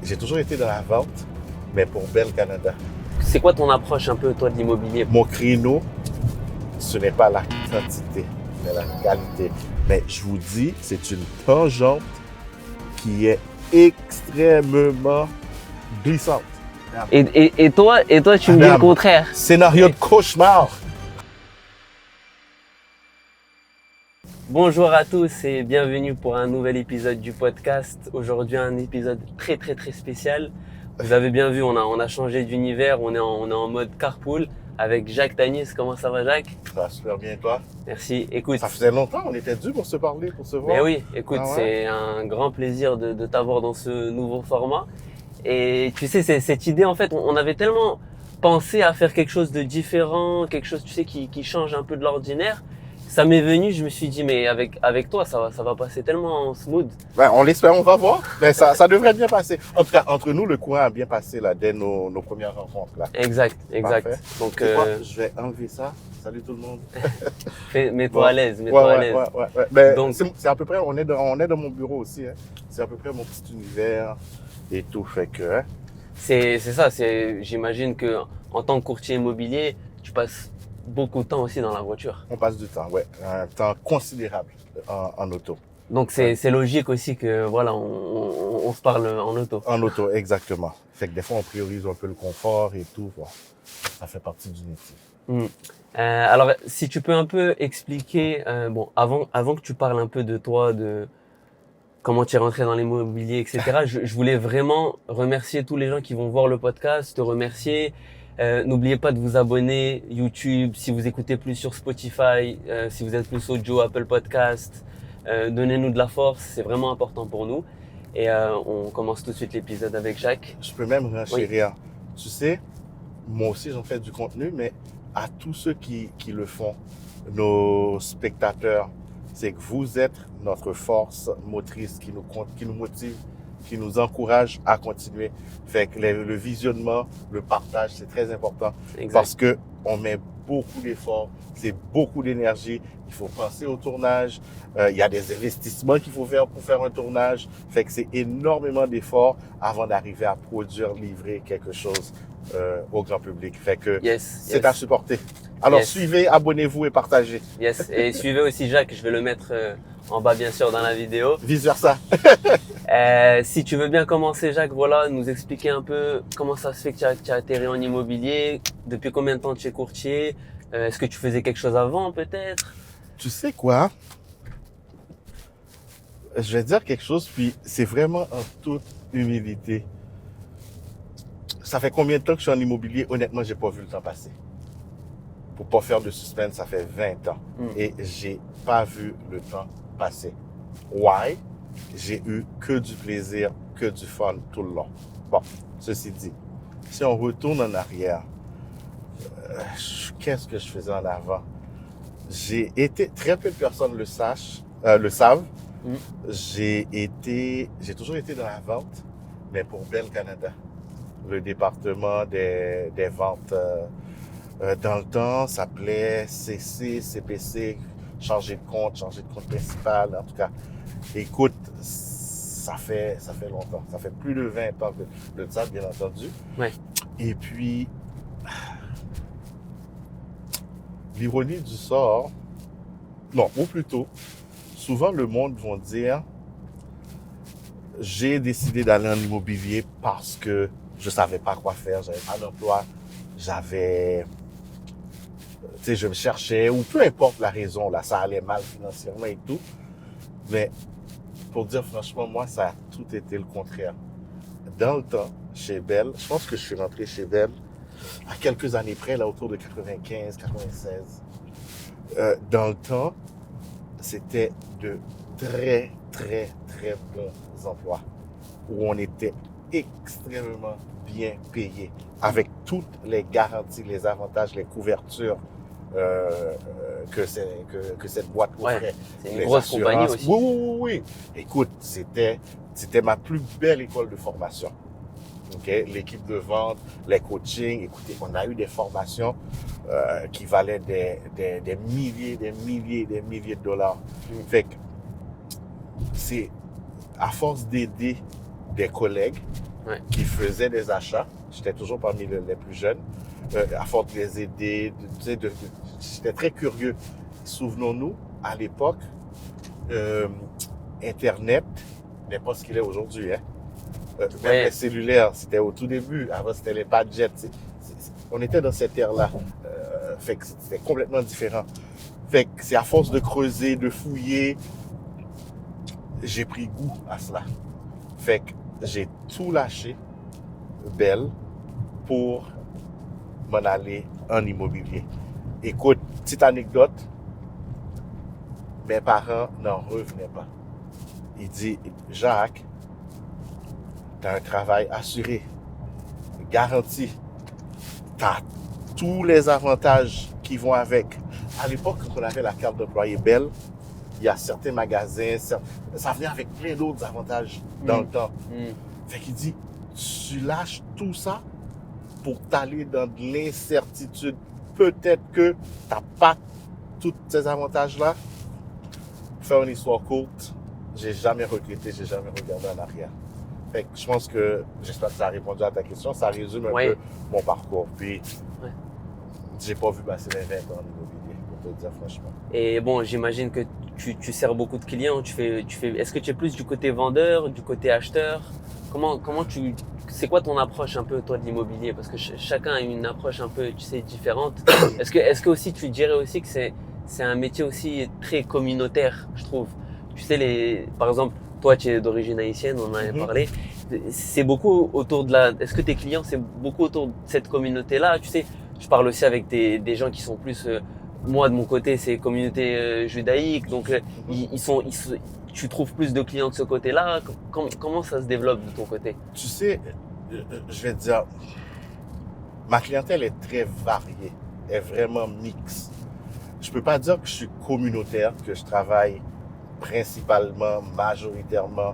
J'ai toujours été dans la vente, mais pour Bell Canada. C'est quoi ton approche un peu, toi, de l'immobilier? Mon créneau, ce n'est pas la quantité, mais la qualité. Mais je vous dis, c'est une tangente qui est extrêmement glissante. Et toi, tu me dis le contraire. Scénario de cauchemar. Bonjour à tous et bienvenue pour un nouvel épisode du podcast. Aujourd'hui, un épisode très spécial. Vous avez bien vu, on a changé d'univers, on est en mode carpool avec Jacques Tanis. Comment ça va, Jacques? Ça va super bien, toi? Merci. Écoute, ça faisait longtemps, on était dû pour se parler, pour se voir. Mais oui, écoute, c'est un grand plaisir de t'avoir dans ce nouveau format. Et tu sais, cette idée, en fait, on avait tellement pensé à faire quelque chose de différent, quelque chose, tu sais, qui change un peu de l'ordinaire. Ça m'est venu, je me suis dit, mais avec toi, ça va passer tellement smooth. Ben, on l'espère, on va voir. Mais ça devrait bien passer. En tout cas, entre nous, le courant a bien passé là, dès nos premières rencontres. Là. Exact. Parfait. Donc, je vais enlever ça. Salut tout le monde. Mets-toi à l'aise, Ouais. Ben, donc, c'est à peu près, on est dans mon bureau aussi. Hein. C'est à peu près mon petit univers et tout. Fait que. Hein. C'est ça. J'imagine que en tant que courtier immobilier, tu passes beaucoup de temps aussi dans la voiture. On passe du temps, ouais. Un temps considérable en auto. Donc, c'est logique aussi que, voilà, on se parle en auto. En auto, exactement. Fait que des fois, on priorise un peu le confort et tout. Bon, ça fait partie du métier. Alors, si tu peux un peu expliquer, avant que tu parles un peu de toi, de comment tu es rentré dans l'immobilier, etc. je voulais vraiment remercier tous les gens qui vont voir le podcast, te remercier. N'oubliez pas de vous abonner YouTube, si vous écoutez plus sur Spotify, si vous êtes plus audio, Apple Podcast. Donnez-nous de la force, c'est vraiment important pour nous. Et on commence tout de suite l'épisode avec Jacques. Je peux même renchérir. Oui. Tu sais, moi aussi j'en fais du contenu, mais à tous ceux qui le font, nos spectateurs, c'est que vous êtes notre force motrice qui nous motive, qui nous encourage à continuer. Fait que le visionnement, le partage, c'est très important. Exact. Parce que on met beaucoup d'efforts, c'est beaucoup d'énergie. Il faut penser au tournage. Il y a des investissements qu'il faut faire pour faire un tournage. Fait que c'est énormément d'efforts avant d'arriver à produire, livrer quelque chose au grand public. Fait que c'est à supporter. Alors suivez, abonnez-vous et partagez. Yes. Et suivez aussi Jacques, je vais le mettre en bas bien sûr dans la vidéo. Vice versa. Si tu veux bien commencer Jacques, voilà, nous expliquer un peu comment ça se fait que tu as atterri en immobilier, depuis combien de temps tu es courtier, est-ce que tu faisais quelque chose avant peut-être? Tu sais quoi? Je vais dire quelque chose, puis c'est vraiment en toute humilité. Ça fait combien de temps que je suis en immobilier? Honnêtement, j'ai pas vu le temps passer. Pour pas faire de suspense, ça fait 20 ans. Et j'ai pas vu le temps passer. Why? J'ai eu que du plaisir, que du fun tout le long. Bon, ceci dit, si on retourne en arrière, qu'est-ce que je faisais en avant? J'ai été, très peu de personnes le savent. J'ai toujours été dans la vente, mais pour Bell Canada, le département des ventes. Dans le temps, ça s'appelait CC, CPC, changer de compte principal, en tout cas. Écoute, ça fait longtemps. Ça fait plus de 20 ans de ça, bien entendu. Ouais. Et puis, l'ironie du sort, non, ou plutôt, souvent le monde va dire, j'ai décidé d'aller en immobilier parce que je savais pas quoi faire, j'avais pas d'emploi, je me cherchais, ou peu importe la raison, là, ça allait mal financièrement et tout. Mais pour dire franchement, moi, ça a tout été le contraire. Dans le temps, chez Bell, je pense que je suis rentré chez Bell à quelques années près, là, autour de 95, 96. Dans le temps, c'était de très bons emplois où on était extrêmement bien payé avec toutes les garanties, les avantages, les couvertures que cette boîte offrait. Ouais, c'est une grosse compagnie aussi. Oui. Écoute, c'était ma plus belle école de formation. Okay? L'équipe de vente, les coachings, écoutez, on a eu des formations qui valaient des milliers de dollars. Fait que c'est à force d'aider des collègues Ouais. qui faisaient des achats. J'étais toujours parmi les plus jeunes. À force de les aider, j'étais très curieux. Souvenons-nous, à l'époque, Internet n'est pas ce qu'il est aujourd'hui. Hein. Même les cellulaires, c'était au tout début. Avant, c'était les Padgets. On était dans cette ère-là. Fait que c'était complètement différent. Fait que c'est à force de creuser, de fouiller, j'ai pris goût à cela. Fait que j'ai tout lâché, Belle, pour m'en aller en immobilier. Écoute, petite anecdote, mes parents n'en revenaient pas. Il dit, Jacques, tu as un travail assuré, garanti. Tu as tous les avantages qui vont avec. À l'époque, quand on avait la carte d'employé Belle, il y a certains magasins, ça venait avec plein d'autres avantages dans le temps. Fait qu'il dit, tu lâches tout ça pour t'aller dans de l'incertitude. Peut-être que tu n'as pas tous ces avantages-là. Pour faire une histoire courte, j'ai jamais regretté, j'ai jamais regardé en arrière. Fait que je pense que, j'espère que ça a répondu à ta question, ça résume un peu mon parcours. Puis, j'ai pas vu passer les 20 ans en immobilier, pour te dire franchement. Et bon, j'imagine que tu sers beaucoup de clients. Est-ce que tu es plus du côté vendeur, du côté acheteur? C'est quoi ton approche un peu, toi, de l'immobilier? Parce que chacun a une approche un peu, tu sais, différente. Est-ce que aussi, tu dirais aussi que c'est un métier aussi très communautaire, je trouve. Tu sais, par exemple, toi, tu es d'origine haïtienne, on en avait parlé. C'est beaucoup autour est-ce que tes clients, c'est beaucoup autour de cette communauté-là? Tu sais, je parle aussi avec des gens qui sont plus, moi, de mon côté, c'est communauté judaïque. Donc, tu trouves plus de clients de ce côté-là. Comment ça se développe de ton côté? Tu sais, je vais te dire, ma clientèle est très variée, est vraiment mixte. Je peux pas dire que je suis communautaire, que je travaille principalement, majoritairement,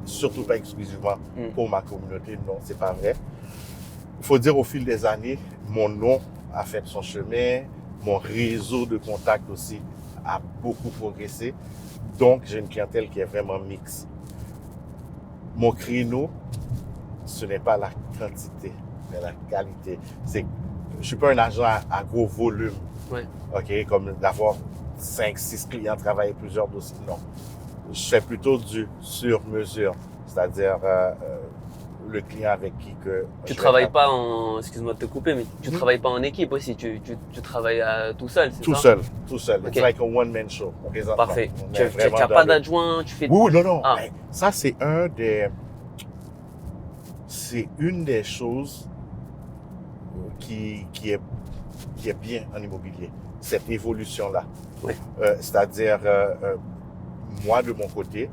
surtout pas exclusivement pour ma communauté. Non, c'est pas vrai. Il faut dire au fil des années, mon nom a fait son chemin, mon réseau de contacts aussi a beaucoup progressé. Donc, j'ai une clientèle qui est vraiment mixte. Mon créneau, ce n'est pas la quantité, mais la qualité. Je ne suis pas un agent à gros volume. Ouais. OK, comme d'avoir 5-6 clients, travailler plusieurs dossiers. Non. Je fais plutôt du sur-mesure, c'est-à-dire le client avec qui que... Tu travailles pas excuse-moi de te couper, mais tu travailles pas en équipe aussi, tu travailles tout seul, c'est ça? Tout seul. Okay. It's like a one-man show. Parfait. Tu n'as pas d'adjoint, tu fais... Oui, non. Ah. Ben, ça, c'est une des choses qui est bien en immobilier, cette évolution-là. Oui. C'est-à-dire, moi, de mon côté,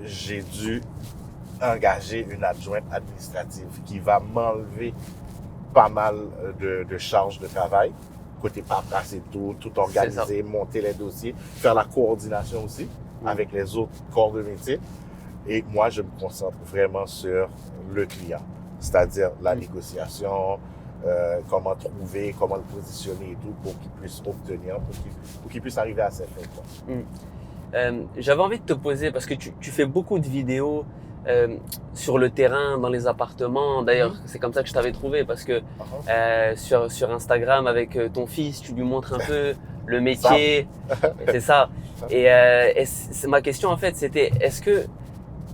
j'ai dû engager une adjointe administrative qui va m'enlever pas mal de charges de travail, côté paperasse et tout organiser, monter les dossiers, faire la coordination aussi avec les autres corps de métier. Et moi, je me concentre vraiment sur le client, c'est-à-dire la négociation, comment trouver, comment le positionner et tout pour qu'il puisse obtenir, pour qu'il puisse arriver à ses fins. J'avais envie de te poser, parce que tu fais beaucoup de vidéos sur le terrain, dans les appartements. D'ailleurs, c'est comme ça que je t'avais trouvé, parce que sur Instagram, avec ton fils, tu lui montres un peu le métier. C'est ça. Et ma question, en fait, c'était, est-ce que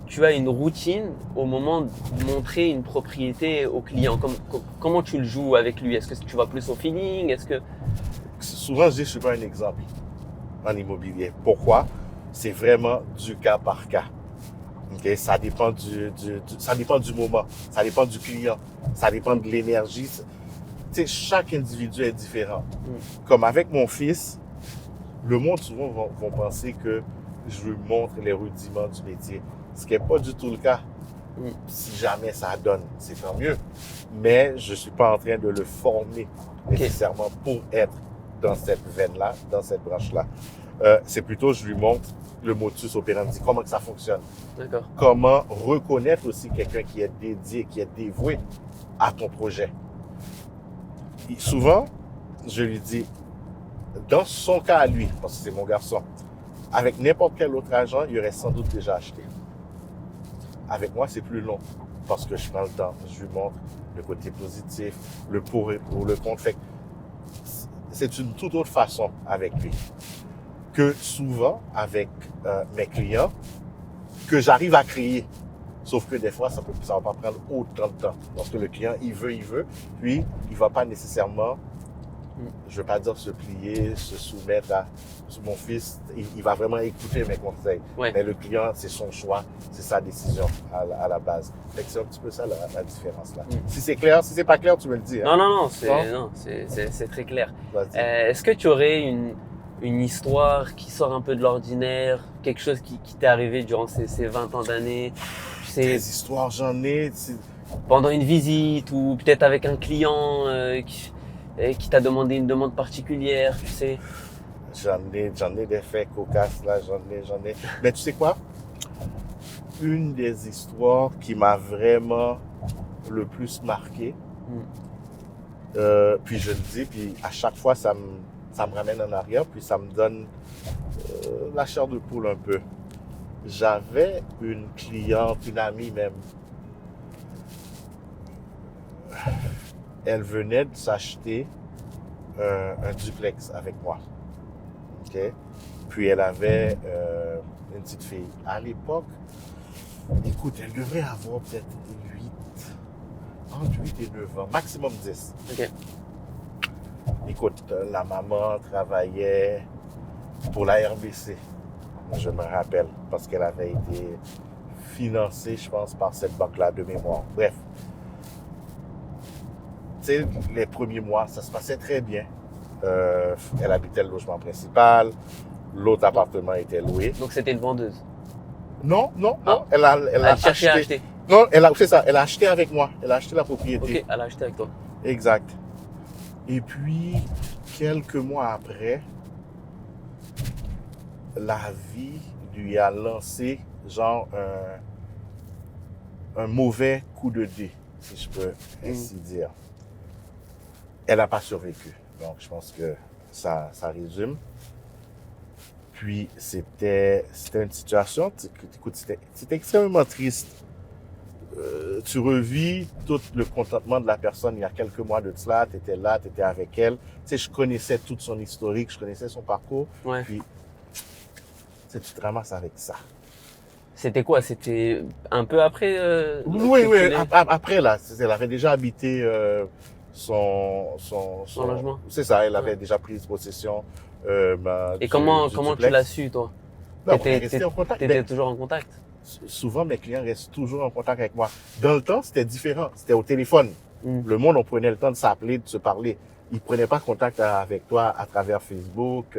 tu as une routine au moment de montrer une propriété au client? Comment tu le joues avec lui? Est-ce que tu vas plus au feeling? Souvent, je dis que je ne suis pas un exemple en immobilier. Pourquoi? C'est vraiment du cas par cas. Okay? Ça dépend ça dépend du moment, ça dépend du client, ça dépend de l'énergie. Chaque individu est différent. Comme avec mon fils, le monde souvent vont penser que je lui montre les rudiments du métier, ce qui n'est pas du tout le cas. Si jamais ça donne, c'est tant mieux. Mais je ne suis pas en train de le former nécessairement pour être dans cette veine-là, dans cette branche-là. C'est plutôt, je lui montre le modus operandi, comment que ça fonctionne. D'accord. Comment reconnaître aussi quelqu'un qui est dédié, qui est dévoué à ton projet. Et souvent, je lui dis, dans son cas à lui, parce que c'est mon garçon, avec n'importe quel autre agent, il aurait sans doute déjà acheté. Avec moi, c'est plus long. parce que je prends le temps. Je lui montre le côté positif, le pour et pour le contre. Fait que c'est une toute autre façon avec lui que souvent avec mes clients que j'arrive à créer. Sauf que des fois, ça va pas prendre autant de temps. Parce que le client, il veut, puis il va pas nécessairement, je veux pas dire se plier, se soumettre à mon fils. Il va vraiment écouter mes conseils. Ouais. Mais le client, c'est son choix, c'est sa décision à la base. Fait que c'est un petit peu ça la différence là. Si c'est clair, si c'est pas clair, tu me le dis. Hein? Non, c'est très clair. Vas-y. Est-ce que tu aurais une histoire qui sort un peu de l'ordinaire, quelque chose qui t'est arrivé durant ces 20 ans d'années, tu sais, Des histoires, j'en ai. pendant une visite ou peut-être avec un client qui t'a demandé une demande particulière, tu sais. J'en ai des faits cocasses là, j'en ai. Mais tu sais quoi? Une des histoires qui m'a vraiment le plus marqué, puis je le dis, puis à chaque fois ça me ramène en arrière, puis ça me donne la chair de poule un peu. J'avais une cliente, une amie même. Elle venait de s'acheter un duplex avec moi. OK? Puis elle avait une petite fille. À l'époque, écoute, elle devrait avoir peut-être entre 8 et 9 ans, maximum 10. Ok. Écoute, la maman travaillait pour la RBC, je me rappelle, parce qu'elle avait été financée, je pense, par cette banque-là de mémoire. Bref. Tu sais, les premiers mois, ça se passait très bien. Elle habitait le logement principal, l'autre appartement était loué. Donc c'était une vendeuse. Non. Ah. Elle a cherché à acheter. Non, c'est ça. Elle a acheté avec moi. Elle a acheté la propriété. Ok, elle a acheté avec toi. Exact. Et puis, quelques mois après, la vie lui a lancé genre un mauvais coup de dé, si je peux ainsi dire. Elle n'a pas survécu. Donc, je pense que ça résume. Puis, c'était une situation, écoute, c'était extrêmement triste. Tu revis tout le contentement de la personne il y a quelques mois de cela, tu étais là, tu étais avec elle. Tu sais, je connaissais toute son historique, je connaissais son parcours. Ouais. Puis, tu te ramasses avec ça. C'était quoi? C'était un peu après Oui, après là, elle avait déjà habité son logement. C'est ça, elle avait déjà pris possession. Et comment tu l'as su, toi? Non, on est resté en contact. T'étais toujours en contact? Souvent, mes clients restent toujours en contact avec moi. Dans le temps, c'était différent. C'était au téléphone. Le monde, on prenait le temps de s'appeler, de se parler. Ils prenaient pas contact avec toi à travers Facebook,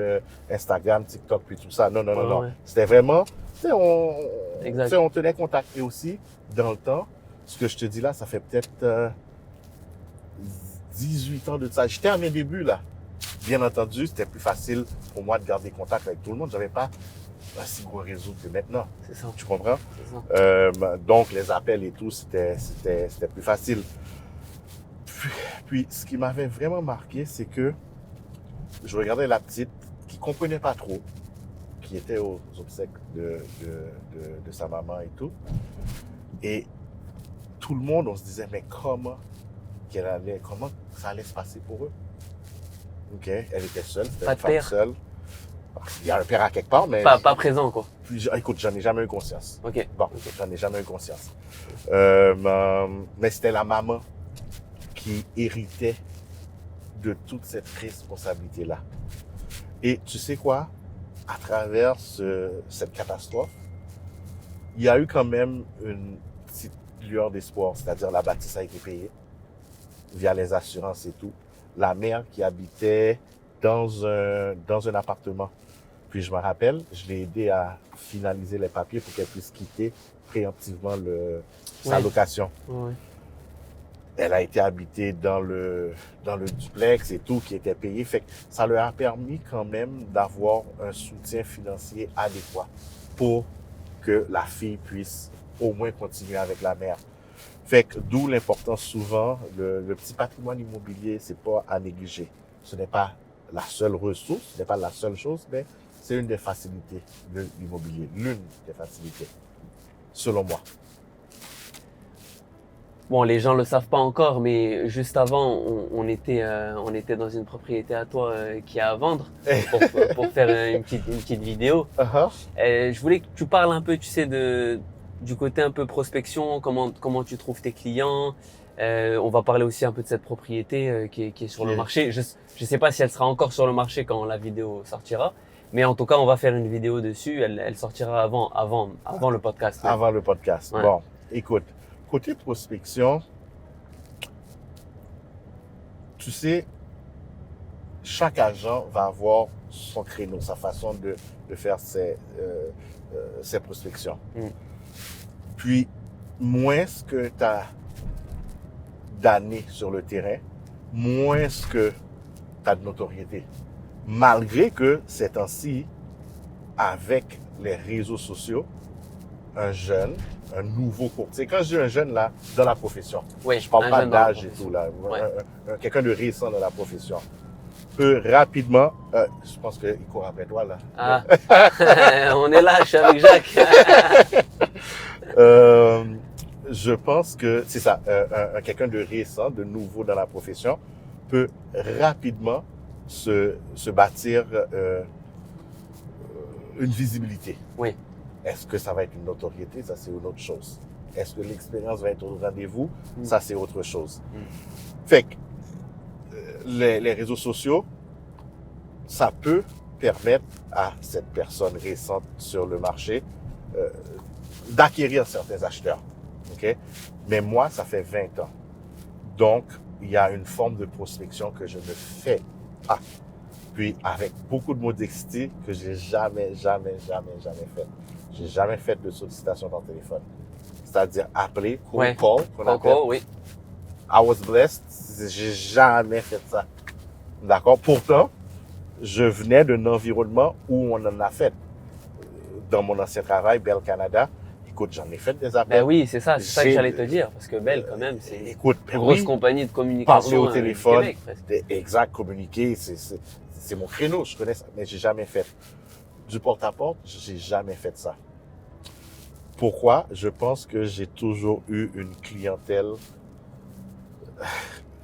Instagram, TikTok, puis tout ça. Non. Ouais. C'était vraiment, on tenait contact. Et aussi, dans le temps, ce que je te dis là, ça fait peut-être 18 ans de ça. J'étais à mes débuts là. Bien entendu, c'était plus facile pour moi de garder contact avec tout le monde. J'avais pas un si gros réseau que maintenant. C'est ça. Tu comprends? C'est ça. Donc, les appels et tout, c'était plus facile. Puis, ce qui m'avait vraiment marqué, c'est que je regardais la petite qui comprenait pas trop, qui était aux obsèques de sa maman et tout. Et tout le monde, on se disait, mais comment ça allait se passer pour eux? OK, elle était seule, c'était une femme seule. Il y a un père à quelque part, mais... Pas présent, quoi. Écoute, j'en ai jamais eu conscience. OK. Bon, j'en ai jamais eu conscience. Mais c'était la maman qui héritait de toute cette responsabilité-là. Et tu sais quoi? À travers cette catastrophe, il y a eu quand même une petite lueur d'espoir, c'est-à-dire la bâtisse a été payée via les assurances et tout. La mère qui habitait dans un appartement. Puis je me rappelle, je l'ai aidé à finaliser les papiers pour qu'elle puisse quitter préemptivement sa location. Ouais. Elle a été habitée dans le duplex et tout qui était payé. Fait que ça leur a permis quand même d'avoir un soutien financier adéquat pour que la fille puisse au moins continuer avec la mère. Fait que d'où l'importance souvent, le petit patrimoine immobilier, c'est pas à négliger. Ce n'est pas la seule ressource, ce n'est pas la seule chose, mais c'est une des facilités de l'immobilier, l'une des facilités, selon moi. bon, les gens le savent pas encore, mais juste avant, on était dans une propriété à toi qui est à vendre pour faire une petite vidéo. Uh-huh. Je voulais que tu parles un peu, tu sais, du côté un peu prospection, comment tu trouves tes clients. On va parler aussi un peu de cette propriété qui est sur le marché. Je sais pas si elle sera encore sur le marché quand la vidéo sortira, mais en tout cas, on va faire une vidéo dessus. Elle sortira avant le podcast. Même. Avant le podcast. Ouais. Bon, écoute, côté prospection, tu sais, chaque agent va avoir son créneau, sa façon de faire ses prospections. Mm. Puis, moins ce que tu as d'années sur le terrain, moins ce que tu as de notoriété. Malgré que ces temps-ci, avec les réseaux sociaux, un jeune, un nouveau courtier, quand je dis un jeune là, dans la profession, Oui, je parle un pas jeune dans la d'âge et profession. tout là, Ouais. quelqu'un de récent dans la profession, peut rapidement, je pense qu'il court après toi là. Ah, on est là, je suis avec Jacques. Je pense que c'est ça, quelqu'un de récent, de nouveau dans la profession, peut rapidement se bâtir une visibilité. Oui. Est-ce que ça va être une notoriété? Ça, c'est une autre chose. Est-ce que l'expérience va être au rendez-vous? Mm. Ça, c'est autre chose. Mm. Fait que les réseaux sociaux, ça peut permettre à cette personne récente sur le marché d'acquérir certains acheteurs. Okay? Mais moi, ça fait 20 ans. Donc, il y a une forme de prospection que je ne fais pas. Puis, avec beaucoup de modestie que j'ai jamais fait. J'ai jamais fait de sollicitation par téléphone. C'est-à-dire appeler, Ouais. call, qu'on appelle. Encore, oui. I was blessed. J'ai jamais fait ça. D'accord? Pourtant, je venais d'un environnement où on en a fait. Dans mon ancien travail, Bell Canada, écoute, j'en ai fait des appels. Ben oui, c'est ça que J'ai- j'allais te dire. Parce que Bell, quand même, c'est une Écoute, ben grosse oui, compagnie de communication parler au du téléphone, Québec, presque. exact, communiquer, c'est mon créneau, je connais ça, mais j'ai jamais fait. Du porte-à-porte, j'ai jamais fait ça. Pourquoi? Je pense que j'ai toujours eu une clientèle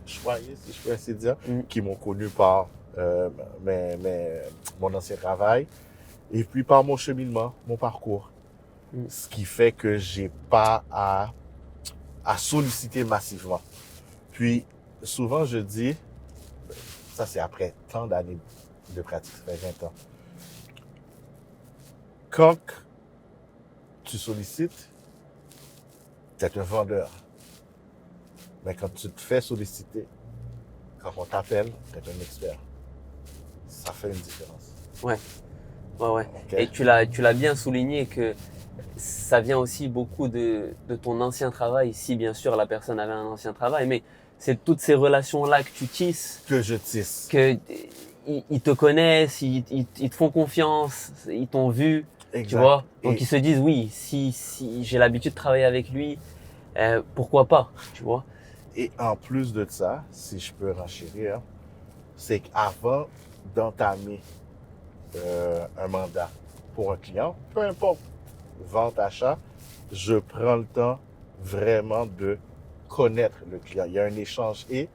choyée, si je peux ainsi dire, qui m'ont connu par mon ancien travail et puis par mon cheminement, mon parcours. Ce qui fait que j'ai pas à solliciter massivement. Puis, souvent, je dis, ça c'est après tant d'années de pratique, ça fait 20 ans. Quand tu sollicites, tu es un vendeur. Mais quand tu te fais solliciter, quand on t'appelle, tu es un expert. Ça fait une différence. Ouais. Ouais. Okay? Et tu l'as bien souligné que ça vient aussi beaucoup de ton ancien travail, si bien sûr la personne avait un ancien travail, mais c'est toutes ces relations-là que tu tisses, Que je tisse. que ils te connaissent, ils te font confiance, ils t'ont vu, Exact. tu vois. Donc Et ils se disent oui, si j'ai l'habitude de travailler avec lui, pourquoi pas, tu vois. Et en plus de ça, si je peux renchérir, c'est qu'avant d'entamer un mandat pour un client, peu importe, vente, achat, je prends le temps vraiment de connaître le client. Il y a un échange et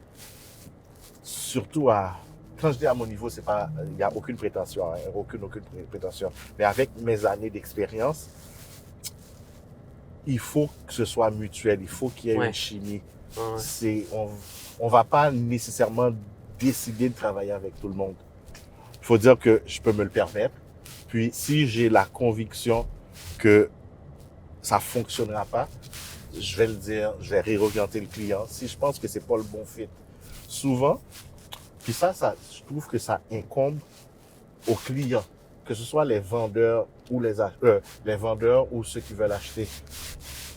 surtout quand je dis à mon niveau, c'est pas, il n'y a aucune prétention, hein, aucune prétention. Mais avec mes années d'expérience, il faut que ce soit mutuel, il faut qu'il y ait Ouais. une chimie. Ouais. On va pas nécessairement décider de travailler avec tout le monde. Il faut dire que je peux me le permettre. Puis, si j'ai la conviction que ça fonctionnera pas, je vais le dire, je vais réorienter le client. Si je pense que c'est pas le bon fit. Souvent, puis ça, je trouve que ça incombe aux clients, que ce soit les vendeurs ou les vendeurs ou ceux qui veulent acheter.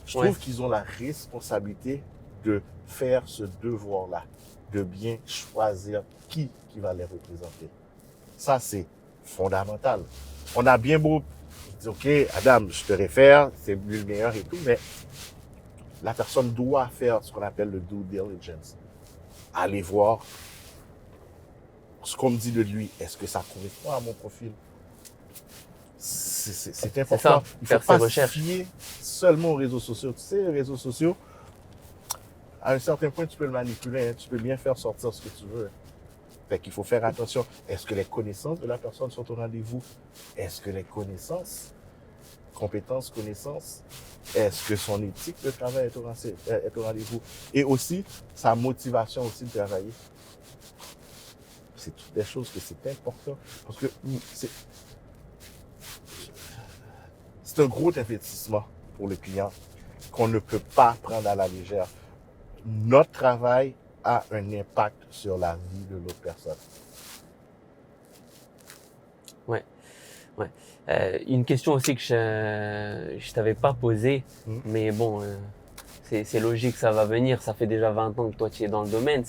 Je trouve qu'ils ont la responsabilité de faire ce devoir-là, de bien choisir qui va les représenter. Ça, c'est fondamental. On a bien beau dire, OK, Adam, je te réfère, c'est lui le meilleur et tout, mais la personne doit faire ce qu'on appelle le due diligence. Aller voir ce qu'on me dit de lui. Est-ce que ça correspond à mon profil? C'est important. Ça, Il ne faire faut ses pas se recherches. fier seulement aux réseaux sociaux. Tu sais, les réseaux sociaux, À un certain point, tu peux le manipuler, hein, tu peux bien faire sortir ce que tu veux. Fait qu'il faut faire attention. Est-ce que les connaissances de la personne sont au rendez-vous? Est-ce que les connaissances, est-ce que son éthique de travail est au rendez-vous? Et aussi, sa motivation aussi de travailler. C'est toutes des choses que c'est important. Parce que c'est un gros investissement pour le client qu'on ne peut pas prendre à la légère. Notre travail a un impact sur la vie de l'autre personne. Ouais. Une question aussi que je t'avais pas posée, mais bon, c'est logique, ça va venir. Ça fait déjà 20 ans que toi tu es dans le domaine.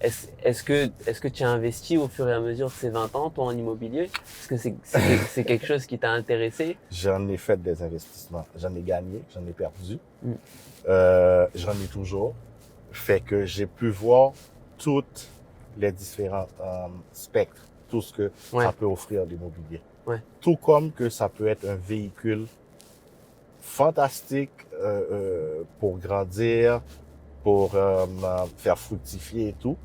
Est-ce que tu as investi au fur et à mesure de ces 20 ans, toi, en immobilier? Est-ce que c'est quelque chose qui t'a intéressé? J'en ai fait des investissements. J'en ai gagné, j'en ai perdu. J'en ai toujours. Fait que j'ai pu voir toutes les différents spectres, tout ce que ça peut offrir l'immobilier. Ouais. Tout comme que ça peut être un véhicule fantastique pour grandir, pour faire fructifier et tout.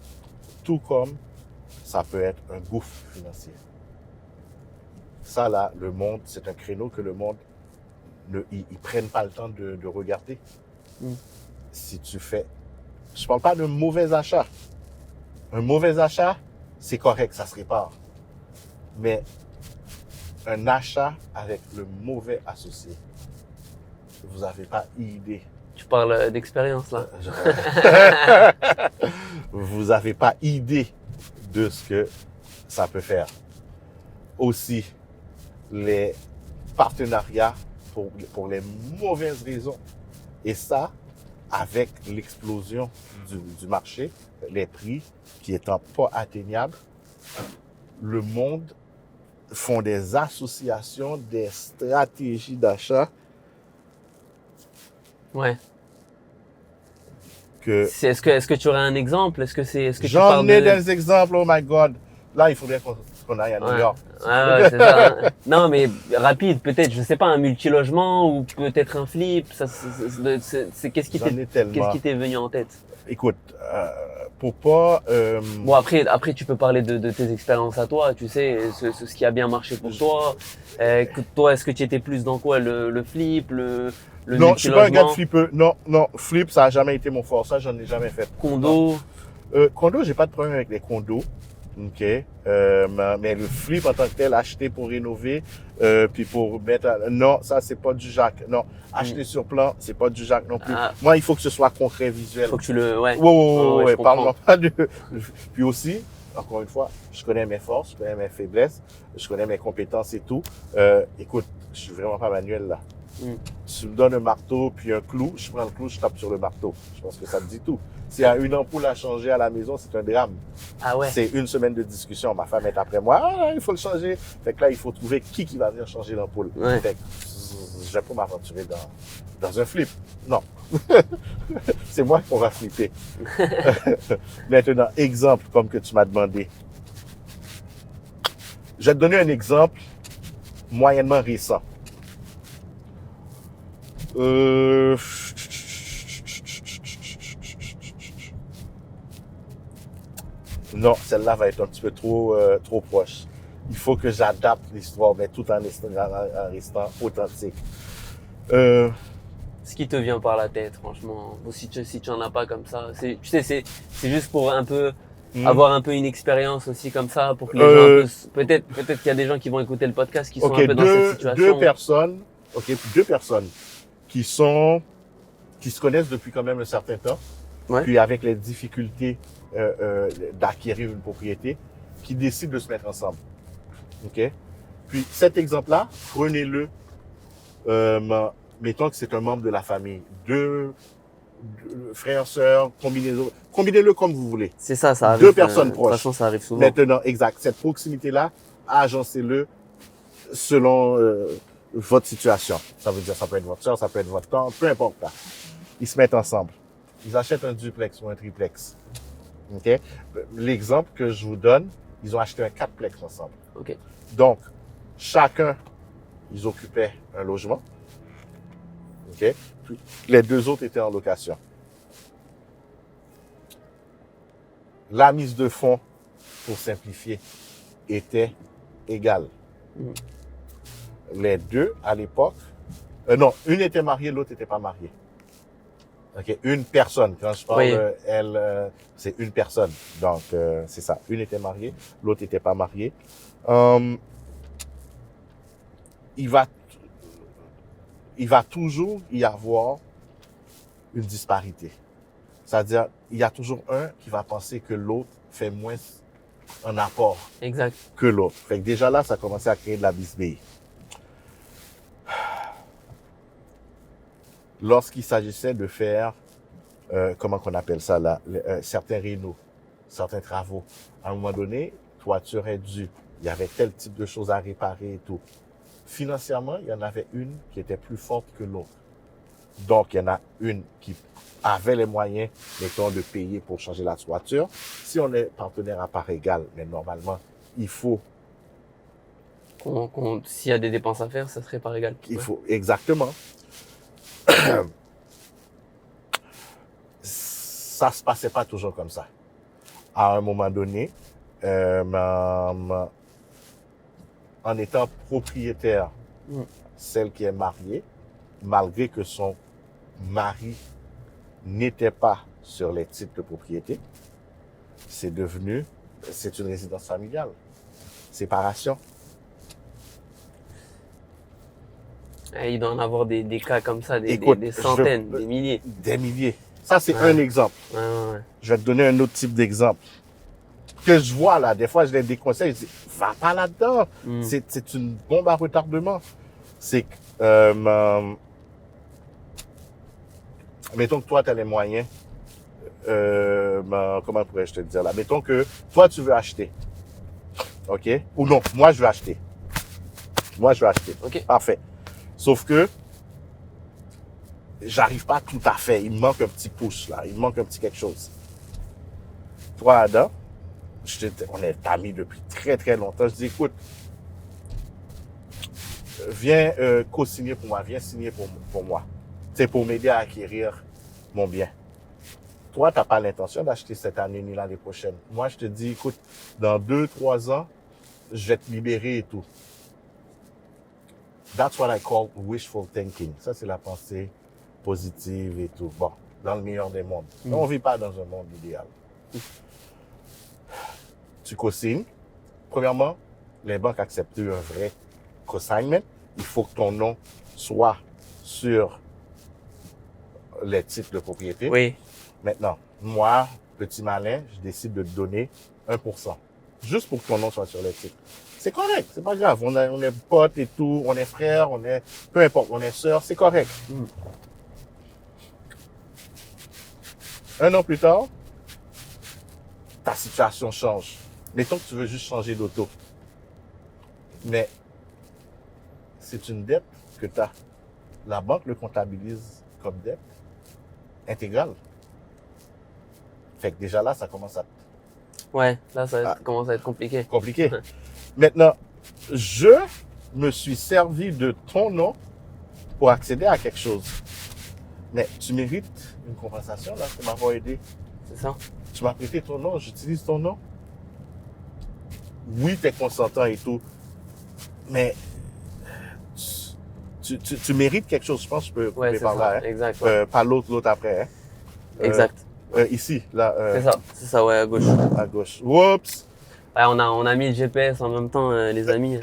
Tout comme ça peut être un gouffre financier. Ça là, le monde, c'est un créneau que le monde ils prennent pas le temps de regarder. Si tu fais, je parle pas de mauvais achat. Un mauvais achat, c'est correct, ça se répare. Mais un achat avec le mauvais associé, vous n'avez pas idée. Tu parles d'expérience là. Vous n'avez pas idée de ce que ça peut faire. Aussi, les partenariats pour les mauvaises raisons. Et ça, avec l'explosion du marché, les prix qui étant pas atteignables, le monde font des associations, des stratégies d'achat. Ouais. Que est-ce que tu aurais un exemple? Est-ce que j'en ai des exemples, oh my God. Là, il faudrait qu'on aille à New York. Ouais, c'est ça. Hein. Non, mais rapide, peut-être, je sais pas, un multilogement ou peut-être un flip. Qu'est-ce qui t'est venu en tête? Écoute, pour pas... Bon, après, tu peux parler de tes expériences à toi, tu sais, ce qui a bien marché pour toi. Toi, est-ce que tu étais plus dans quoi? Le flip, le non, je suis pas un gars de flipper. Non, flip, ça a jamais été mon fort. Ça, j'en ai jamais fait. Condo? Condo, j'ai pas de problème avec les condos. OK. Mais le flip en tant que tel, acheter pour rénover, puis pour mettre... Non, ça, c'est pas du Jacques. Non, acheter sur plan, c'est pas du Jacques non plus. Moi, il faut que ce soit concret, visuel. Faut que tu le... Ouais. Ouais, parle-moi pas de... Puis aussi, encore une fois, je connais mes forces, je connais mes faiblesses, je connais mes compétences et tout. Écoute, je suis vraiment pas manuel, là. Tu me donnes un marteau puis un clou, je prends le clou, je tape sur le marteau. Je pense que ça me dit tout. S'il y a une ampoule à changer à la maison, c'est un drame. Ah ouais. C'est une semaine de discussion. Ma femme est après moi. Ah, il faut le changer. Fait que là, il faut trouver qui va venir changer l'ampoule. Ouais. Fait que je vais pas m'aventurer dans un flip. Non. C'est moi qu'on va flipper. Maintenant, exemple comme que tu m'as demandé. Je vais te donner un exemple moyennement récent. Non, celle-là va être un petit peu trop proche. Il faut que j'adapte l'histoire, mais tout en restant authentique. Ce qui te vient par la tête, franchement. Ou si tu en as pas comme ça. Tu sais, c'est juste pour un peu avoir un peu une expérience aussi comme ça, pour que les gens peut-être qu'il y a des gens qui vont écouter le podcast qui sont un peu dans cette situation. Deux personnes qui se connaissent depuis quand même un certain temps, puis avec les difficultés d'acquérir une propriété, qui décident de se mettre ensemble. OK? Puis cet exemple-là, prenez-le, mettons que c'est un membre de la famille, deux frères, sœurs, combinez-le comme vous voulez. C'est ça arrive. Deux personnes proches. De toute façon, ça arrive souvent. Maintenant, exact. Cette proximité-là, agencez-le selon votre situation. Ça veut dire, ça peut être votre soeur, ça peut être votre tante, peu importe. Là. Ils se mettent ensemble. Ils achètent un duplex ou un triplex. OK? L'exemple que je vous donne, ils ont acheté un quatreplex ensemble. OK. Donc, chacun, ils occupaient un logement. OK? Puis, les deux autres étaient en location. la mise de fonds, pour simplifier, était égale. Les deux, à l'époque, non, une était mariée, l'autre n'était pas mariée. OK, une personne. Quand je parle, Oui. c'est une personne. Donc, c'est ça. Une était mariée, l'autre n'était pas mariée. Il va toujours y avoir une disparité. C'est-à-dire, il y a toujours un qui va penser que l'autre fait moins un apport Exact. que l'autre. Fait que déjà là, ça a commencé à créer de la bisbille. Lorsqu'il s'agissait de faire, comment qu'on appelle ça là, certains rénaux, certains travaux, à un moment donné, toiture est due, il y avait tel type de choses à réparer et tout. Financièrement, il y en avait une qui était plus forte que l'autre. Donc, il y en a une qui avait les moyens, mettons, de payer pour changer la toiture. Si on est partenaire à part égale, mais normalement, il faut... S'il y a des dépenses à faire, ça serait par égal. Il faut, exactement. Ça se passait pas toujours comme ça. À un moment donné, en étant propriétaire, celle qui est mariée, malgré que son mari n'était pas sur les titres de propriété, c'est une résidence familiale. Séparation. Et il doit en avoir des cas comme ça, Écoute, des centaines, des milliers. Des milliers. Ça, c'est un exemple. Ouais. Je vais te donner un autre type d'exemple. Que je vois là, des fois, je les déconseille, je dis, va pas là-dedans. C'est une bombe à retardement. C'est que, mettons que toi, tu as les moyens. Comment pourrais-je te dire là? Mettons que toi, tu veux acheter. OK? Ou non, moi, je veux acheter. OK. Parfait. Sauf que, j'arrive pas tout à fait. Il me manque un petit pouce là. Il me manque un petit quelque chose. Toi, Adam, on est amis depuis très, très longtemps. Je dis, écoute, viens co-signer pour moi. Viens signer pour moi. C'est pour m'aider à acquérir mon bien. Toi, tu n'as pas l'intention d'acheter cette année ni l'année prochaine. Moi, je te dis, écoute, dans 2-3 ans, je vais te libérer et tout. That's what I call wishful thinking. Ça, c'est la pensée positive et tout. Bon, dans le meilleur des mondes. Mais on ne vit pas dans un monde idéal. Tu co-signes. Premièrement, les banques acceptent un vrai co-signment. Il faut que ton nom soit sur les titres de propriété. Oui. Maintenant, moi, petit malin, je décide de te donner 1%. Juste pour que ton nom soit sur les titres. C'est correct, c'est pas grave. On est potes et tout, on est frères, peu importe, on est sœurs, c'est correct. Un an plus tard, ta situation change. Mettons que tu veux juste changer d'auto. Mais c'est une dette que tu as. La banque le comptabilise comme dette intégrale. Fait que déjà là, ça commence à Ouais, là, ça commence à être compliqué. compliqué. Maintenant, je me suis servi de ton nom pour accéder à quelque chose. Mais tu mérites une compensation là pour m'avoir aidé. C'est ça? Tu m'as prêté ton nom, j'utilise ton nom. Oui, tu es consentant et tout, mais tu mérites quelque chose. Je pense que je peux couper par là. Hein? Exact. Ouais. Pas l'autre après. Hein? Exact. Ici, là. C'est ça, ouais, à gauche. À gauche. Oups! Ouais, on a mis le GPS en même temps, les amis.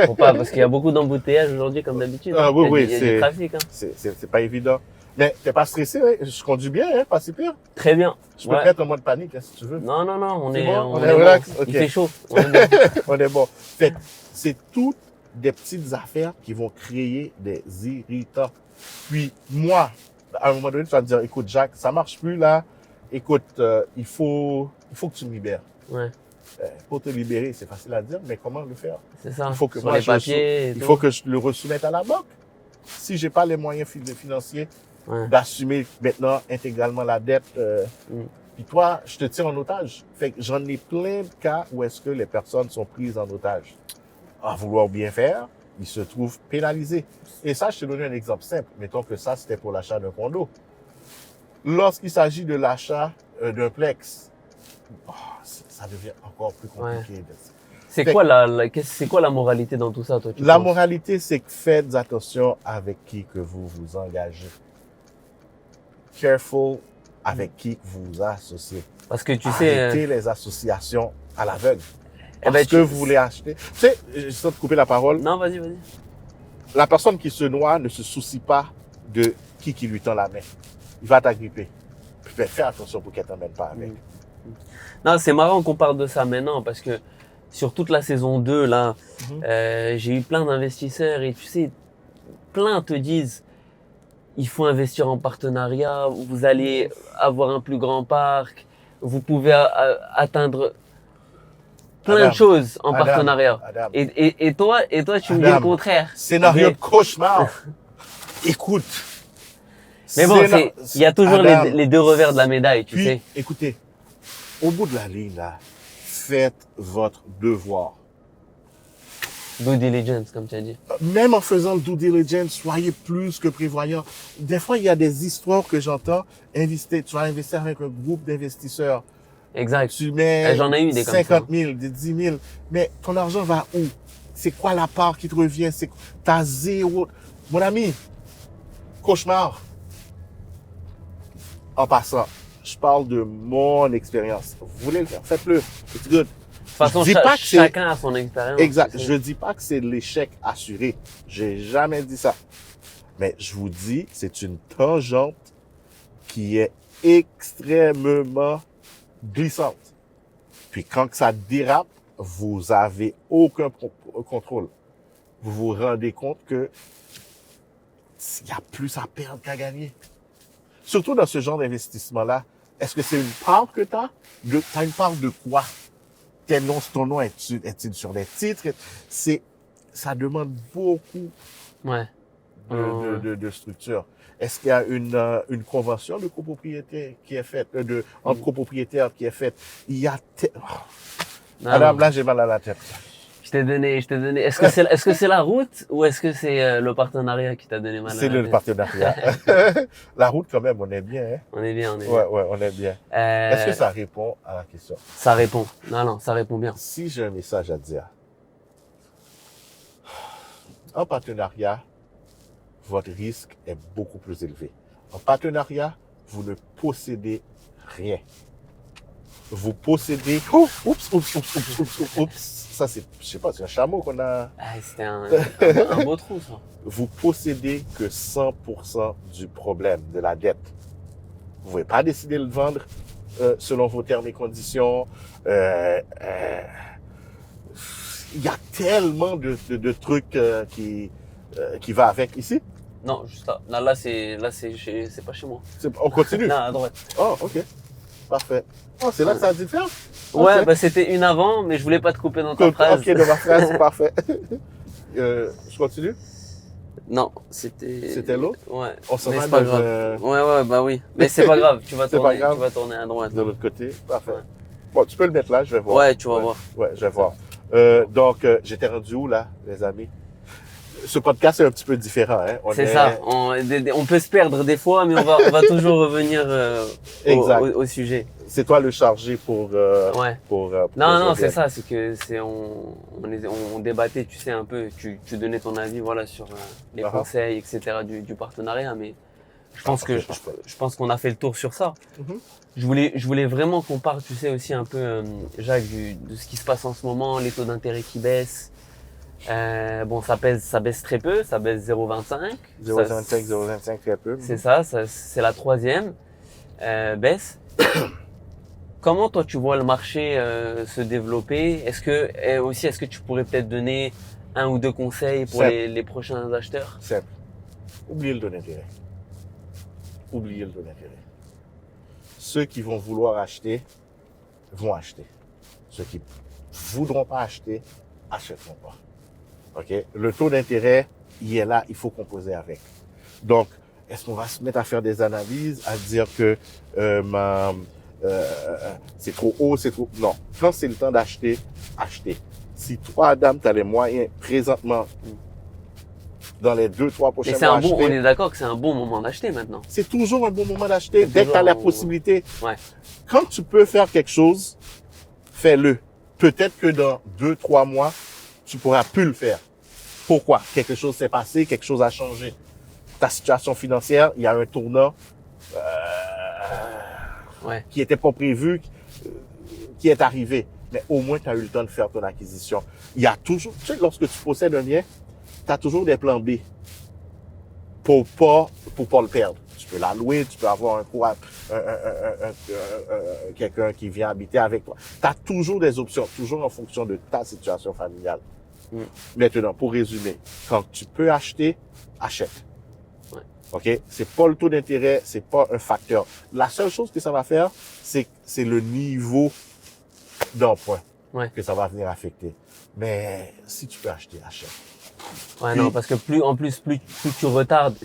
Faut pas, parce qu'il y a beaucoup d'embouteillages aujourd'hui, comme d'habitude. Ah, oui, il y a du trafic. Hein. C'est pas évident. Mais t'es pas stressé, hein? Je conduis bien, hein? Pas si pire. Très bien. Je peux te mettre en mode panique, hein, si tu veux. Non, on est relax. Bon. Okay. Il fait chaud. On est bon. On est bon. Fait, c'est toutes des petites affaires qui vont créer des irritants. Puis, moi, à un moment donné, tu vas te dire, écoute, Jacques, ça marche plus, là. Écoute, il faut que tu me libères. Ouais. Pour te libérer, c'est facile à dire, mais comment le faire? C'est ça. Il faut que sur les papiers. il faut que je le resoumette à la banque. Si j'ai pas les moyens financiers d'assumer maintenant intégralement la dette, puis toi, je te tiens en otage. Fait que j'en ai plein de cas où est-ce que les personnes sont prises en otage. À vouloir bien faire, ils se trouvent pénalisés. Et ça, je te donne un exemple simple. Mettons que ça, c'était pour l'achat d'un condo. Lorsqu'il s'agit de l'achat d'un plex, ça devient encore plus compliqué. C'est quoi la moralité dans tout ça, toi? La moralité, c'est que faites attention avec qui que vous vous engagez. Careful avec qui vous vous associez. Parce que tu Arrêtez les associations à l'aveugle. Parce que vous voulez acheter. Tu sais, sans te couper la parole. Non, vas-y. La personne qui se noie ne se soucie pas de qui lui tend la main. Il va t'agripper. Fais attention pour qu'elle t'emmène pas avec. Non, c'est marrant qu'on parle de ça maintenant parce que sur toute la saison 2, là, j'ai eu plein d'investisseurs et tu sais, plein te disent il faut investir en partenariat, vous allez avoir un plus grand parc, vous pouvez atteindre plein de choses en partenariat. Adam. Et toi, tu me dis le contraire. Scénario de cauchemar. Écoute. Mais bon, il y a toujours les deux revers de la médaille, tu sais. Écoutez, au bout de la ligne, là, faites votre devoir. Due diligence, comme tu as dit. Même en faisant le due diligence, soyez plus que prévoyant. Des fois, il y a des histoires que j'entends. Tu vas investir avec un groupe d'investisseurs. Exact. Tu mets j'en ai eu des 50 000, des 10 000. Mais ton argent va où? C'est quoi la part qui te revient? T'as zéro. Mon ami, cauchemar. En passant, je parle de mon expérience. Vous voulez le faire? Faites-le. It's good. De toute façon, chacun a son expérience. Exact. Je dis pas que c'est l'échec assuré. J'ai jamais dit ça. Mais je vous dis, c'est une tangente qui est extrêmement glissante. Puis quand ça dérape, vous avez aucun contrôle. Vous vous rendez compte que il y a plus à perdre qu'à gagner. Surtout dans ce genre d'investissement-là. Est-ce que c'est une part que tu as? T'as une part de quoi? Ton nom est-il sur des titres? Ça demande beaucoup de structure. Est-ce qu'il y a une convention de copropriété qui est faite, entre copropriétaires qui est faite? Il y a Madame, là, j'ai mal à la tête. Je t'ai donné. Est-ce que c'est la route ou est-ce que c'est le partenariat qui t'a donné mal à la tête? C'est le partenariat. La route, quand même, on est bien, hein? On est bien. Ouais, on est bien. Est-ce que ça répond à la question? Ça répond. Non, ça répond bien. Si j'ai un message à dire, en partenariat, votre risque est beaucoup plus élevé. En partenariat, vous ne possédez rien. Vous possédez... Oups. Ça, c'est, je sais pas, c'est un chameau qu'on a... C'était un beau trou, ça. Vous possédez que 100% du problème, de la dette. Vous ne pouvez pas décider de le vendre selon vos termes et conditions. Il y a tellement de trucs qui va avec ici. Non, juste là. Là, c'est pas chez moi. On continue? Non, à droite. Oh, ok. Parfait. Oh, c'est là que ça a dû faire? Ouais, okay. C'était une avant, mais je voulais pas te couper dans ta phrase. Ok, dans ma phrase, c'est parfait. Je continue? Non, c'était l'autre? Ouais. On s'en va pas grave. Ouais, bah oui. Mais c'est pas grave, tu vas tourner à droite. De l'autre côté, parfait. Ouais. Bon, tu peux le mettre là, je vais voir. Ouais, tu vas voir. Ouais, je vais voir. Donc, j'étais rendu où là, les amis? Ce podcast est un petit peu différent, hein. C'est ça. On peut se perdre des fois, mais on va toujours revenir au sujet. C'est toi le chargé pour. Non, c'est ça. C'est que on débattait, tu sais un peu. Tu donnais ton avis, voilà, sur les conseils, etc. du partenariat, mais je pense qu'on a fait le tour sur ça. Je voulais vraiment qu'on parle, tu sais aussi un peu, Jacques, de ce qui se passe en ce moment, les taux d'intérêt qui baissent. Bon, ça baisse très peu, ça baisse 0,25. 0,25 très peu. C'est ça, c'est la troisième baisse. Comment toi tu vois le marché se développer? Est-ce que tu pourrais peut-être donner un ou deux conseils pour les prochains acheteurs? Simple. Oubliez le taux d'intérêt. Oubliez le taux d'intérêt. Ceux qui vont vouloir acheter vont acheter. Ceux qui voudront pas acheter, achèteront pas. OK? Le taux d'intérêt, il est là, il faut composer avec. Donc, est-ce qu'on va se mettre à faire des analyses, à dire que c'est trop haut, c'est trop... Non. Quand c'est le temps d'acheter, achetez. Si toi, Adam, tu as les moyens présentement dans les 2-3 prochains Mais c'est mois un bon, on acheter. est d'accord que c'est un bon moment d'acheter maintenant. C'est toujours un bon moment d'acheter. C'est Dès que tu as toujours la un- possibilité. Ouais. Quand tu peux faire quelque chose, fais-le. Peut-être que dans 2-3 mois, tu pourras plus le faire. Pourquoi? Quelque chose s'est passé, quelque chose a changé. Ta situation financière, il y a un tournant Ouais. qui n'était pas prévu, qui est arrivé. Mais au moins, tu as eu le temps de faire ton acquisition. Il y a toujours, tu sais, lorsque tu possèdes un bien, tu as toujours des plans B pour pas le perdre. Tu peux la louer, tu peux avoir quelqu'un qui vient habiter avec toi. Tu as toujours des options, toujours en fonction de ta situation familiale. Maintenant, pour résumer, quand tu peux acheter, achète. Ouais. OK? C'est pas le taux d'intérêt, c'est pas un facteur. La seule chose que ça va faire, c'est le niveau d'emprunt que ça va venir affecter. Mais si tu peux acheter, achète. Ouais, non, parce que plus tu retardes,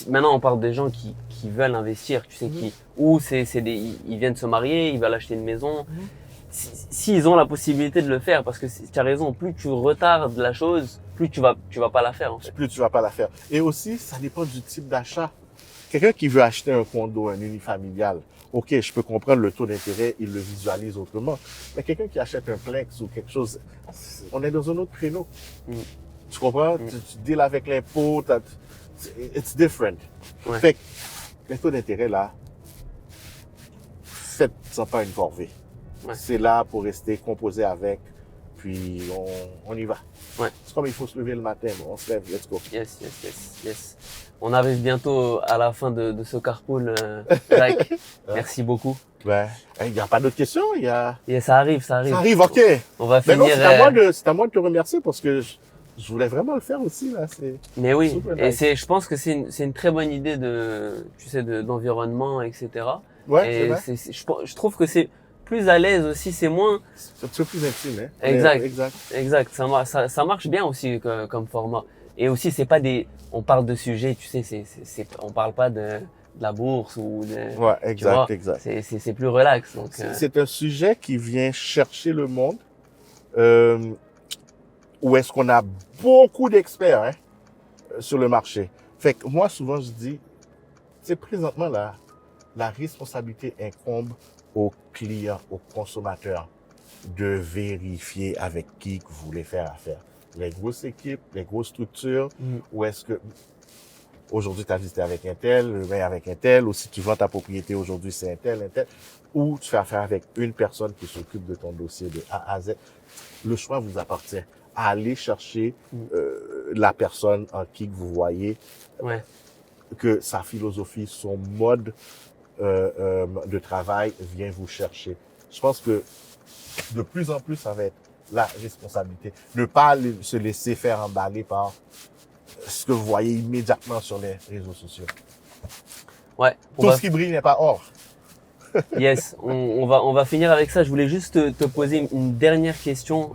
maintenant on parle des gens qui veulent investir, tu sais, ils viennent se marier, ils veulent acheter une maison. S'ils ont la possibilité de le faire, parce que tu as raison, plus tu retardes la chose, plus tu vas pas la faire, en fait. Plus tu vas pas la faire. Et aussi, ça dépend du type d'achat. Quelqu'un qui veut acheter un condo, un unifamilial, OK, je peux comprendre le taux d'intérêt, il le visualise autrement. Mais quelqu'un qui achète un plex ou quelque chose, on est dans un autre créneau. Tu comprends? Tu deals avec l'impôt, it's different. Ouais. Fait que les taux d'intérêt, là, faites-en pas une corvée. Ouais. C'est là pour rester composé avec, puis on y va. Ouais. C'est comme il faut se lever le matin, on se lève, let's go. Yes. On arrive bientôt à la fin de ce carpool, Jacques. Merci beaucoup. Ouais. Il n'y a pas d'autres questions? Et ça arrive. Ça arrive, OK. On va Mais non, finir. c'est à moi de te remercier parce que je voulais vraiment le faire aussi, là. Mais oui. Super Et nice. je pense que c'est une très bonne idée d'environnement, etc. Ouais, Et c'est vrai. je trouve que c'est plus à l'aise aussi, c'est moins. C'est un petit peu plus intime, hein. Exact. Mais, Exact. Ça marche bien aussi comme format. Et aussi, c'est pas on parle de sujets, tu sais, on parle pas de la bourse ou de. Ouais, tu vois, exact. C'est plus relax. Donc, C'est un sujet qui vient chercher le monde, où est-ce qu'on a beaucoup d'experts, hein, sur le marché. Fait que moi, souvent, je dis, c'est présentement la responsabilité incombe aux clients, aux consommateurs, de vérifier avec qui que vous voulez faire affaire. Les grosses équipes, les grosses structures, ou est-ce que aujourd'hui tu as visité avec un tel, demain avec un tel, ou si tu vends ta propriété aujourd'hui, c'est un tel, ou tu fais affaire avec une personne qui s'occupe de ton dossier de A à Z. Le choix vous appartient. Allez chercher la personne en qui vous voyez que sa philosophie, son mode de travail vient vous chercher. Je pense que de plus en plus, ça va être la responsabilité. Ne pas se laisser faire emballer par ce que vous voyez immédiatement sur les réseaux sociaux. Ouais. Tout ce qui brille n'est pas or. Yes, on va finir avec ça. Je voulais juste te poser une dernière question,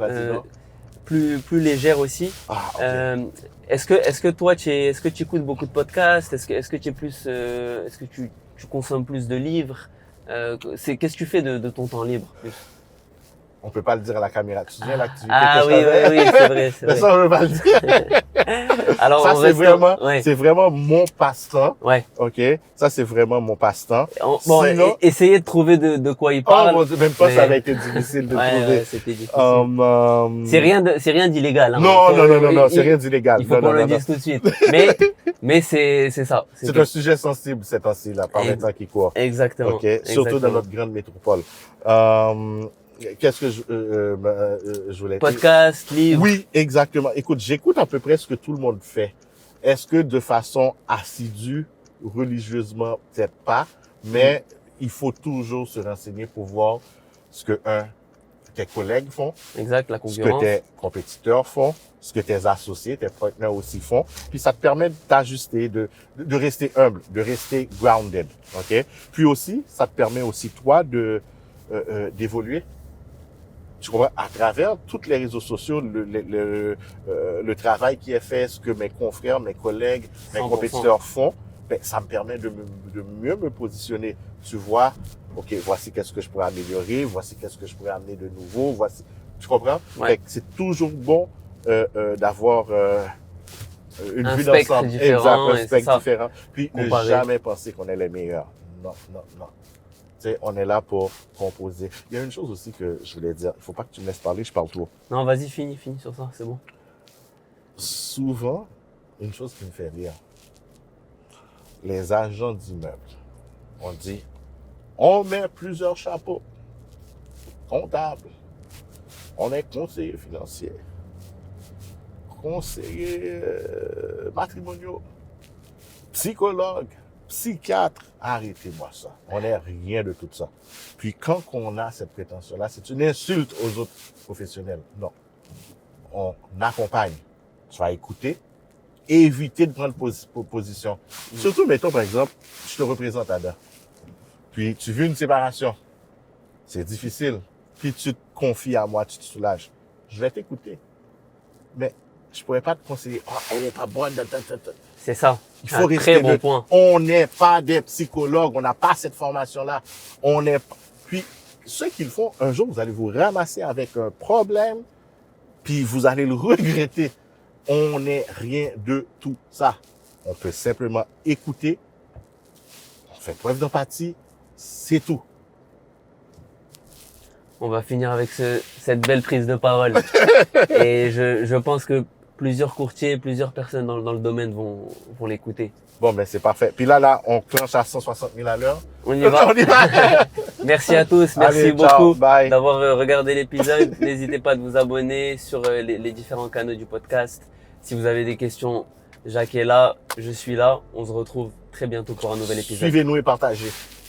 plus légère aussi. Okay. Est-ce que toi tu écoutes beaucoup de podcasts? Est-ce que tu es plus, est-ce que tu consommes plus de livres? Qu'est-ce que tu fais de ton temps libre plus? On peut pas le dire à la caméra. Tu te souviens l'activité que je faisais? Oui, c'est vrai. Mais ça, on peut pas le dire. Alors, ça, c'est vraiment mon passe-temps. Ouais. OK? Ça, c'est vraiment mon passe-temps. Bon, sinon, essayez de trouver de quoi il parle. Oh, même pas, ça avait été difficile de trouver. Ouais, c'était difficile. C'est rien d'illégal. Hein. Non, c'est rien d'illégal. Il faut qu'on le dise tout de suite. Mais c'est ça. C'est un sujet sensible, ces temps-ci, là, par les temps qui courent. Exactement. OK? Surtout dans notre grande métropole. Qu'est-ce que je voulais dire? Podcast, livre. Oui, exactement. Écoute, j'écoute à peu près ce que tout le monde fait. Est-ce que de façon assidue, religieusement, peut-être pas, mais il faut toujours se renseigner pour voir ce que tes collègues font. Exact, la concurrence. Ce que tes compétiteurs font, ce que tes associés, tes partenaires aussi font. Puis ça te permet de t'ajuster, de rester humble, de rester grounded. OK? Puis aussi, ça te permet aussi, toi, d'évoluer. Tu comprends? À travers tous les réseaux sociaux, le travail qui est fait, ce que mes confrères, mes collègues, mes 100%. compétiteurs font, ben, ça me permet de mieux me positionner. Tu vois, OK, voici qu'est-ce que je pourrais améliorer, voici qu'est-ce que je pourrais amener de nouveau, voici, tu comprends? Ouais. Fait que c'est toujours bon d'avoir une Un vue spectre d'ensemble. différent, Exact, un et c'est spectre ça. différent. Puis ne Comparé. jamais penser qu'on est les meilleurs. Non, non, non. Tu sais, on est là pour composer. Il y a une chose aussi que je voulais dire. Il faut pas que tu me laisses parler, je parle trop. Non, vas-y, finis sur ça, c'est bon. Souvent, une chose qui me fait rire, les agents d'immeubles, on dit, on met plusieurs chapeaux. Comptable, on est conseiller financier, conseiller matrimoniaux, psychologue, psychiatre. Arrêtez-moi ça. On n'est rien de tout ça. Puis quand on a cette prétention-là, c'est une insulte aux autres professionnels. Non. On accompagne. Tu vas écouter, éviter de prendre position. Surtout, mettons par exemple, je te représente Ada. Puis tu vis une séparation. C'est difficile. Puis tu te confies à moi, tu te soulages. Je vais t'écouter. Mais je pourrais pas te conseiller, elle n'est pas bonne. C'est ça. Il faut Un rester très bon neutre. point. On n'est pas des psychologues, on n'a pas cette formation-là. On est. Puis, ce qu'ils font, un jour, vous allez vous ramasser avec un problème, puis vous allez le regretter. On n'est rien de tout ça. On peut simplement écouter, on fait preuve d'empathie, c'est tout. On va finir avec cette belle prise de parole. Et je pense que plusieurs courtiers, plusieurs personnes dans le domaine vont l'écouter. Bon, ben c'est parfait. Puis là, on clenche à 160 000 à l'heure. On y va. On y va. Merci à tous. Merci Allez, ciao, beaucoup bye. d'avoir regardé l'épisode. N'hésitez pas de vous abonner sur les différents canaux du podcast. Si vous avez des questions, Jacques est là, je suis là. On se retrouve très bientôt pour un nouvel épisode. Suivez-nous et partagez.